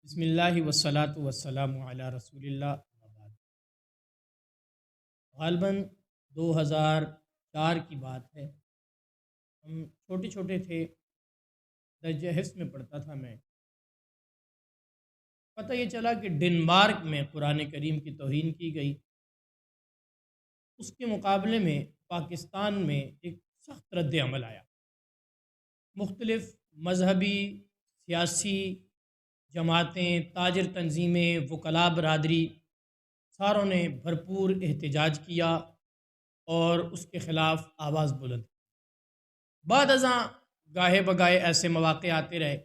بسم اللہ والصلاۃ والسلام علی رسول اللہ۔ غالباً 2004 کی بات ہے، ہم چھوٹے چھوٹے تھے، درجہ حفظ میں پڑھتا تھا میں۔ پتہ یہ چلا کہ ڈنمارک میں قرآن کریم کی توہین کی گئی، اس کے مقابلے میں پاکستان میں ایک سخت رد عمل آیا۔ مختلف مذہبی، سیاسی جماعتیں، تاجر تنظیمیں، وکلاء برادری، ساروں نے بھرپور احتجاج کیا اور اس کے خلاف آواز بلند کی۔ بعد ازاں گاہے بگاہے ایسے مواقع آتے رہے۔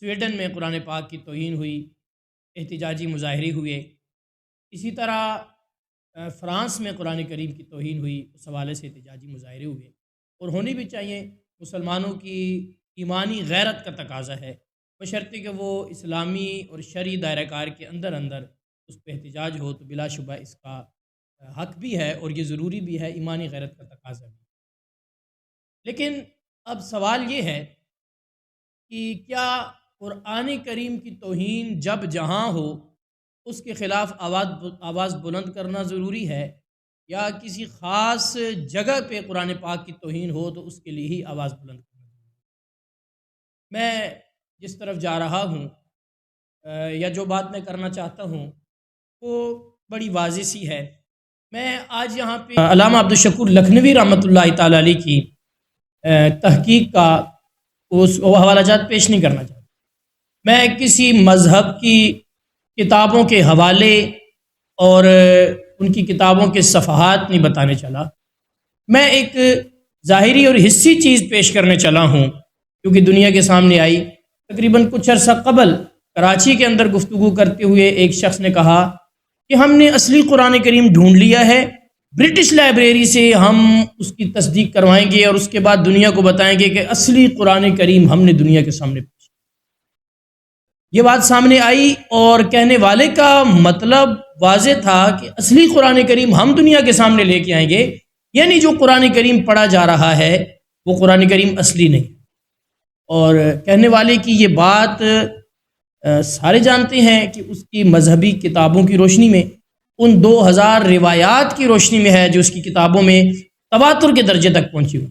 سویڈن میں قرآن پاک کی توہین ہوئی، احتجاجی مظاہرے ہوئے۔ اسی طرح فرانس میں قرآن کریم کی توہین ہوئی، اس حوالے سے احتجاجی مظاہرے ہوئے، اور ہونی بھی چاہیے۔ مسلمانوں کی ایمانی غیرت کا تقاضا ہے، بشرطے کہ وہ اسلامی اور شرعی دائرہ کار کے اندر اس پہ احتجاج ہو، تو بلا شبہ اس کا حق بھی ہے اور یہ ضروری بھی ہے، ایمانی غیرت کا تقاضا بھی۔ لیکن اب سوال یہ ہے کہ کیا قرآن کریم کی توہین جب جہاں ہو اس کے خلاف آواز بلند کرنا ضروری ہے، یا کسی خاص جگہ پہ قرآن پاک کی توہین ہو تو اس کے لیے ہی آواز بلند کرنا ضروری ہے؟ میں جس طرف جا رہا ہوں یا جو بات میں کرنا چاہتا ہوں وہ بڑی واضح سی ہے۔ میں آج یہاں پہ علامہ عبدالشکور لکھنوی رحمۃ اللہ تعالیٰ علیہ کی تحقیق کا وہ حوالہ جات پیش نہیں کرنا چاہتا۔ میں کسی مذہب کی کتابوں کے حوالے اور ان کی کتابوں کے صفحات نہیں بتانے چلا، میں ایک ظاہری اور حسی چیز پیش کرنے چلا ہوں، کیونکہ دنیا کے سامنے آئی۔ تقریباً کچھ عرصہ قبل کراچی کے اندر گفتگو کرتے ہوئے ایک شخص نے کہا کہ ہم نے اصلی قرآن کریم ڈھونڈ لیا ہے، برٹش لائبریری سے ہم اس کی تصدیق کروائیں گے اور اس کے بعد دنیا کو بتائیں گے کہ اصلی قرآن کریم ہم نے دنیا کے سامنے پیش کیا۔ یہ بات سامنے آئی اور کہنے والے کا مطلب واضح تھا کہ اصلی قرآن کریم ہم دنیا کے سامنے لے کے آئیں گے، یعنی جو قرآن کریم پڑھا جا رہا ہے وہ قرآن کریم اصلی نہیں۔ اور کہنے والے کی یہ بات سارے جانتے ہیں کہ اس کی مذہبی کتابوں کی روشنی میں، ان 2000 روایات کی روشنی میں ہے جو اس کی کتابوں میں تواتر کے درجے تک پہنچی ہوئی۔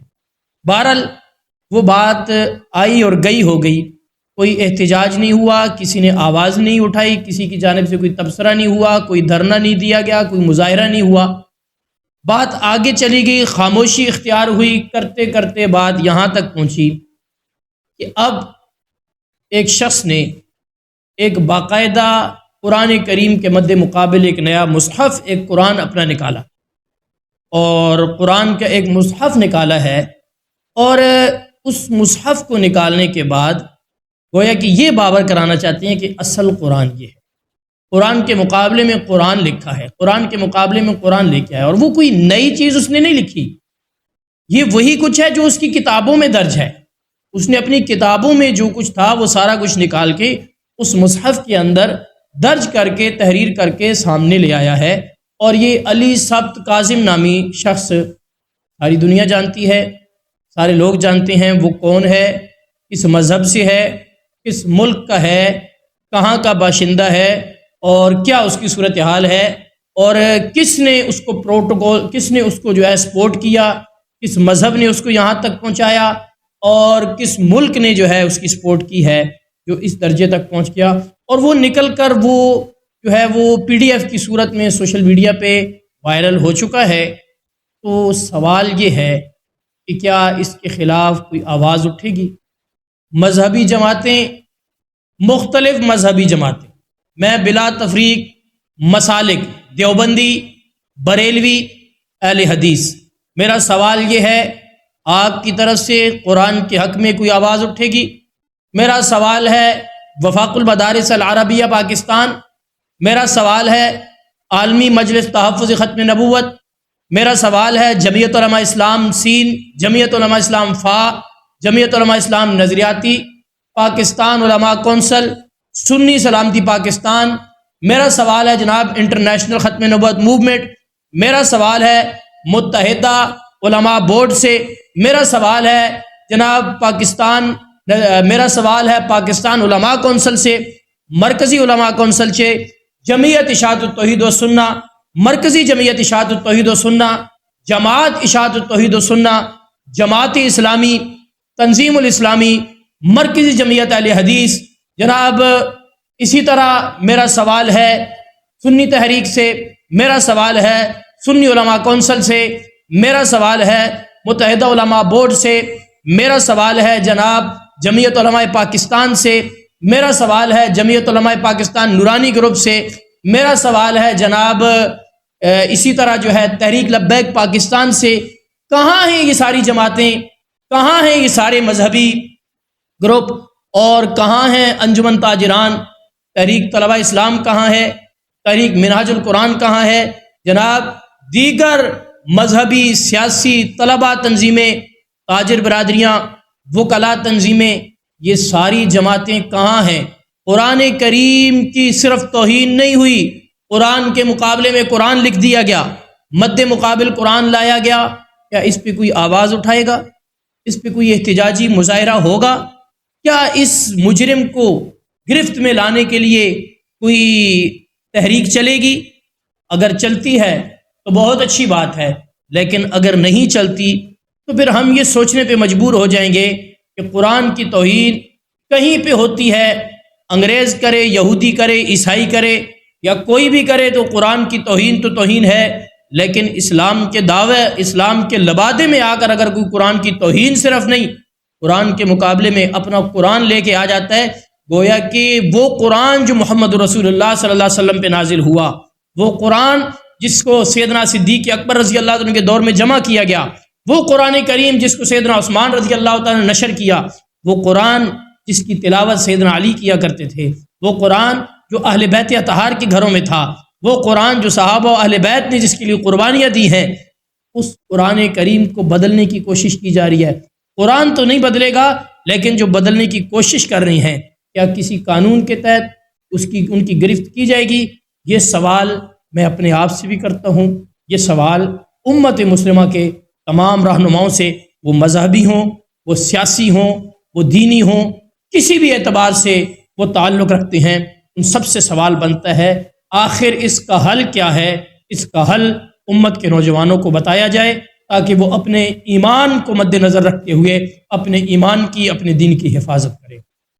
بہرحال وہ بات آئی اور گئی ہو گئی، کوئی احتجاج نہیں ہوا، کسی نے آواز نہیں اٹھائی، کسی کی جانب سے کوئی تبصرہ نہیں ہوا، کوئی دھرنا نہیں دیا گیا، کوئی مظاہرہ نہیں ہوا۔ بات آگے چلی گئی، خاموشی اختیار ہوئی، کرتے کرتے بات یہاں تک پہنچی کہ اب ایک شخص نے ایک باقاعدہ قرآن کریم کے مد مقابل ایک نیا مصحف، ایک قرآن اپنا نکالا، اور قرآن کا ایک مصحف نکالا ہے، اور اس مصحف کو نکالنے کے بعد گویا کہ یہ باور کرانا چاہتے ہیں کہ اصل قرآن یہ ہے، قرآن کے مقابلے میں قرآن لکھا ہے، قرآن کے مقابلے میں قرآن لے کے آیا، اور وہ کوئی نئی چیز اس نے نہیں لکھی، یہ وہی کچھ ہے جو اس کی کتابوں میں درج ہے۔ اس نے اپنی کتابوں میں جو کچھ تھا وہ سارا کچھ نکال کے اس مصحف کے اندر درج کر کے، تحریر کر کے سامنے لے آیا ہے۔ اور یہ علی ثبت کاظم نامی شخص ساری دنیا جانتی ہے، سارے لوگ جانتے ہیں وہ کون ہے، کس مذہب سے ہے، کس ملک کا ہے، کہاں کا باشندہ ہے، اور کیا اس کی صورتحال ہے، اور کس نے اس کو پروٹوکول، کس نے اس کو جو ہے سپورٹ کیا، کس مذہب نے اس کو یہاں تک پہنچایا، اور کس ملک نے جو ہے اس کی سپورٹ کی ہے جو اس درجے تک پہنچ گیا۔ اور وہ نکل کر وہ جو ہے وہ PDF کی صورت میں سوشل میڈیا پہ وائرل ہو چکا ہے۔ تو سوال یہ ہے کہ کیا اس کے خلاف کوئی آواز اٹھے گی؟ مذہبی جماعتیں، مختلف مذہبی جماعتیں، میں بلا تفریق مسالک، دیوبندی، بریلوی، اہل حدیث، میرا سوال یہ ہے آپ کی طرف سے قرآن کے حق میں کوئی آواز اٹھے گی؟ میرا سوال ہے وفاق المدارس العربیہ پاکستان، میرا سوال ہے عالمی مجلس تحفظ ختم نبوت، میرا سوال ہے جمعیت علماء اسلام سین، جمعیت علماء اسلام فا، جمعیت علماء اسلام نظریاتی، پاکستان علماء کونسل، سنی سلامتی پاکستان، میرا سوال ہے جناب انٹرنیشنل ختم نبوت موومنٹ، میرا سوال ہے متحدہ علماء بورڈ سے، میرا سوال ہے جناب میرا سوال ہے پاکستان علماء کونسل سے، مرکزی علماء کونسل چے جمعیت اشاعت التوحید و سنہ، مرکزی جمعیت اشاعت التوحید و سنہ، جماعت اشاعت التوحید و سنہ، جماعت اسلامی، تنظیم الاسلامی، مرکزی جمعیت اہل حدیث۔ جناب اسی طرح میرا سوال ہے سنی تحریک سے، میرا سوال ہے سنی علماء کونسل سے، میرا سوال ہے متحدہ علماء بورڈ سے، میرا سوال ہے جناب جمعیت علماء پاکستان سے، میرا سوال ہے جمعیت علماء پاکستان نورانی گروپ سے، میرا سوال ہے جناب اسی طرح جو ہے تحریک لبیک پاکستان سے۔ کہاں ہیں یہ ساری جماعتیں؟ کہاں ہیں یہ سارے مذہبی گروپ؟ اور کہاں ہیں انجمن تاجران؟ تحریک طلبہ اسلام کہاں ہے؟ تحریک منہاج القرآن کہاں ہے؟ جناب دیگر مذہبی سیاسی طلبہ تنظیمیں، تاجر برادریاں، وکلاء تنظیمیں، یہ ساری جماعتیں کہاں ہیں؟ قرآن کریم کی صرف توہین نہیں ہوئی، قرآن کے مقابلے میں قرآن لکھ دیا گیا، مد مقابل قرآن لایا گیا۔ کیا اس پہ کوئی آواز اٹھائے گا؟ اس پہ کوئی احتجاجی مظاہرہ ہوگا؟ کیا اس مجرم کو گرفت میں لانے کے لیے کوئی تحریک چلے گی؟ اگر چلتی ہے تو بہت اچھی بات ہے، لیکن اگر نہیں چلتی تو پھر ہم یہ سوچنے پہ مجبور ہو جائیں گے کہ قرآن کی توہین کہیں پہ ہوتی ہے، انگریز کرے، یہودی کرے، عیسائی کرے یا کوئی بھی کرے، تو قرآن کی توہین تو توہین ہے۔ لیکن اسلام کے دعوے، اسلام کے لبادے میں آ کر اگر کوئی قرآن کی توہین صرف نہیں، قرآن کے مقابلے میں اپنا قرآن لے کے آ جاتا ہے، گویا کہ وہ قرآن جو محمد رسول اللہ صلی اللہ علیہ وسلم پہ نازل ہوا، وہ قرآن جس کو سیدنا صدیق اکبر رضی اللہ عنہ کے دور میں جمع کیا گیا، وہ قرآن کریم جس کو سیدنا عثمان رضی اللہ تعالیٰ نے نشر کیا، وہ قرآن جس کی تلاوت سیدنا علی کیا کرتے تھے، وہ قرآن جو اہل بیت اطہار کے گھروں میں تھا، وہ قرآن جو صحابہ و اہل بیت نے جس کے لیے قربانیاں دی ہیں، اس قرآن کریم کو بدلنے کی کوشش کی جا رہی ہے۔ قرآن تو نہیں بدلے گا، لیکن جو بدلنے کی کوشش کر رہی ہیں، کیا کسی قانون کے تحت ان کی گرفت کی جائے گی؟ یہ سوال میں اپنے آپ سے بھی کرتا ہوں، یہ سوال امت مسلمہ کے تمام رہنماؤں سے، وہ مذہبی ہوں، وہ سیاسی ہوں، وہ دینی ہوں، کسی بھی اعتبار سے وہ تعلق رکھتے ہیں، ان سب سے سوال بنتا ہے آخر اس کا حل کیا ہے؟ اس کا حل امت کے نوجوانوں کو بتایا جائے تاکہ وہ اپنے ایمان کو مد نظر رکھتے ہوئے اپنے ایمان کی، اپنے دین کی حفاظت کریں۔